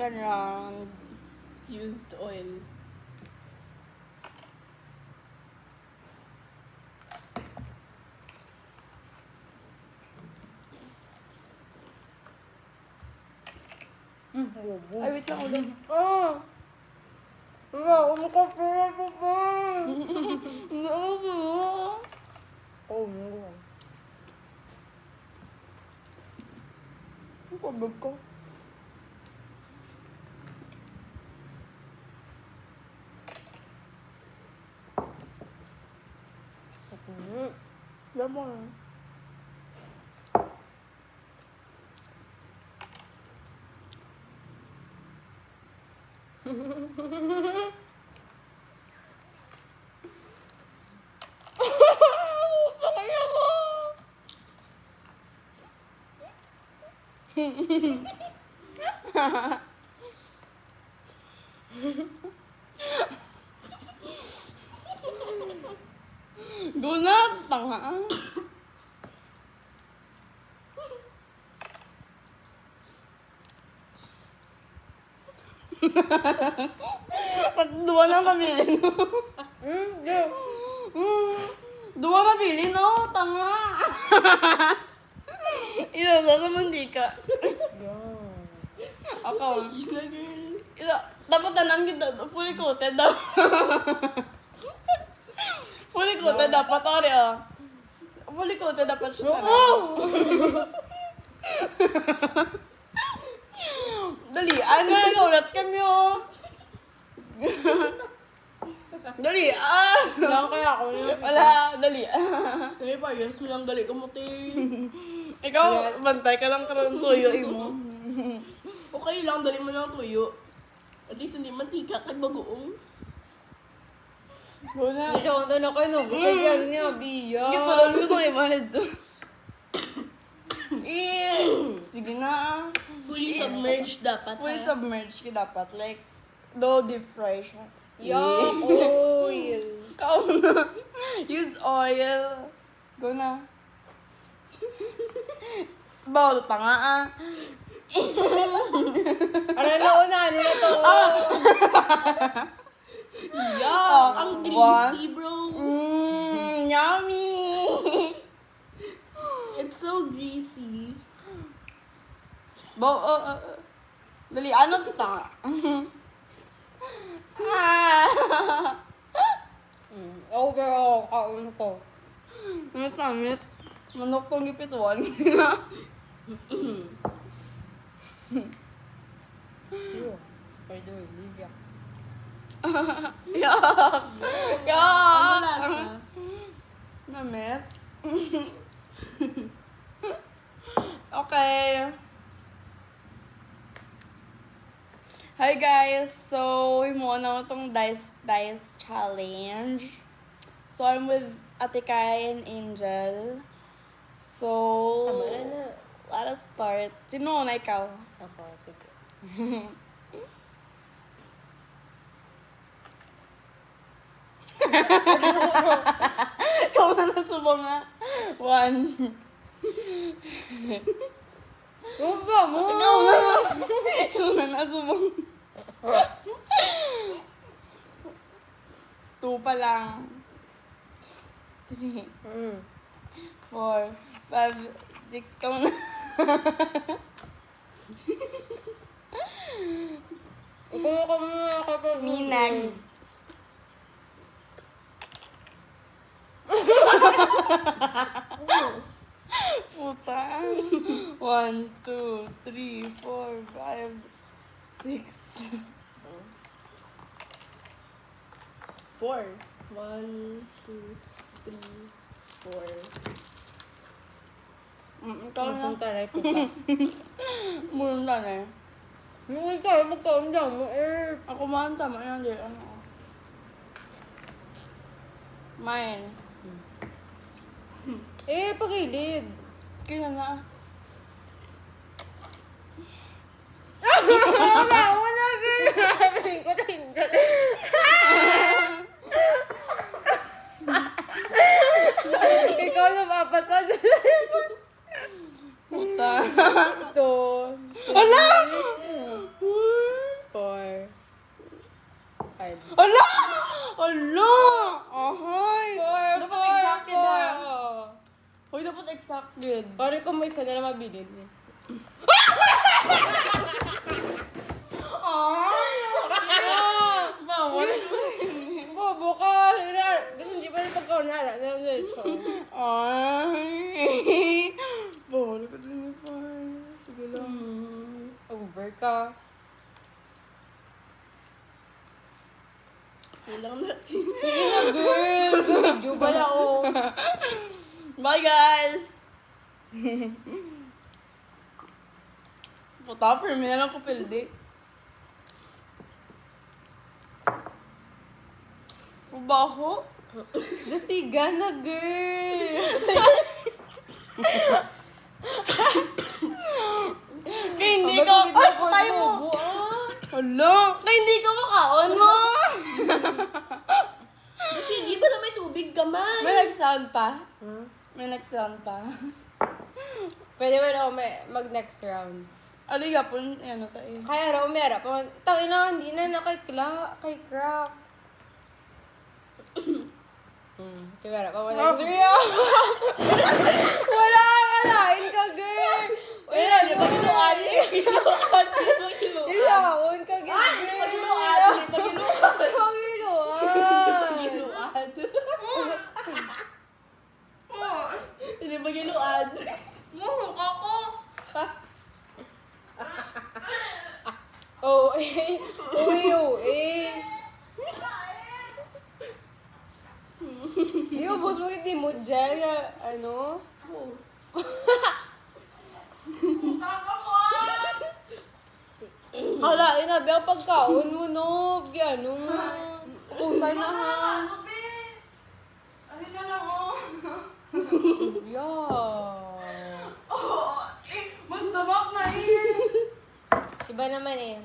kanyang Used oil. Ay, wait lang ulit. Wala, umukapura po pa. Oo. Oh, no. Ang pabag ko. Lemon. Sakaya ko. Donut, tanga. Dua na nabili, no? Yeah. Dua nabili, no? Tanga. Isa sa mantika. Yeah. Ako. Na girl. Isa, dapat tanang kita. Fully coated daw. Fully coated dapat, Oreo. Fully coated dapat siya. Dali, ano naulat kami, oh. Dali, Lang kaya ako yun. Wala, dali. Eh, parehas mo lang gali kamuti. Ikaw, bantay ka lang karoon tuyo mo. Okay lang, dali mo lang tuyo. At least hindi mantika kay bagoong. Wala. Hindi siya kung na kayo, no? Bukay yan niya, biya. Hindi pa lang ko kay Manid to. Sige na. Fully submerged dapat. Fully ha? submerged ka dapat. Like, do deep fry siya. Yung oil. Ikaw na. Use oil. Go na. Bawal pa nga, Ano na una, ano na to? Yeah, ang greasy, bro. Yummy! It's so greasy. Dali, ano kita? Overall, kaon ko. Amit na amit. Manok kong gipituan. Yun. Pwede mo, biya. Yak! Ano Yak! lasa? Namit? Okay. Hi guys! So, mo na itong dice challenge. So, I'm with Ate Kai and Angel. So, Tama na. let us start. Sino na ikaw? Ako, sige. Ikaw na nasubong nga. One. Ano ba mo? Ikaw na nasubong. Two pa lang. 3, 4, 5, 6. Ikaw na. Ikaw ka muna kapag... Me next. Puta. 1, 2, 3, 4, 5, 6. 4. 1, 2, 3, 4. Ikaw na. Masang taray ko pa. Muna na eh. Hindi tayo magkaon dyan mo eh. Ako man, tama yan. Di, ano. Mine. Eh, pagilid. Kaya na. Wala ganyan. Ko tinggal. Ikaw lumapat pa dyan. Puta. Ito. Ala! Ala! Ahay! Dapat exact yun na. Hoy, dapat exact yun. Pare ko mo isa na lang mabilin. Bawal. Bobo ka! Kasi hindi pa rin pagkaunala. Ay. Bawal kasi ni Pai. Sige lang. Over ka. Kulang natin. Sige na, girl! Video ba na ako? Bye, guys! Puta, perminan ako pildi. Baho? Dasiga na, girl! Kaya hindi ka... Ay, patay mo! Bobo, ah! Hala! Kaya hindi ka makaon mo! Sige ba na may tubig ka man? May nag-sound pa? May nag-sound pa? Pwede ba na mag-next round? Alay yapon, ano tayo. Kaya raw, umera pa. Tangin na, hindi na kay crack. Kaya pa mo next round. Wala ka lain ka, girl! Wala, di ba ginuan? Ginuan, di ba ginuan? Ilaon ka, girl! Ay, di ba ginuan? Di ba ginuan? Pangiluan! Ginuan. Di ba ginuan? Muhuk ako! Oh, eh. Di ba, boss mo hindi mo dyan na, ano? Hala, inabi ang pagkaon mo, no? Ano mo? Usay na, ha? Ano na lang, oh. Yeah. Oh, mas damak na eh. Iba naman eh.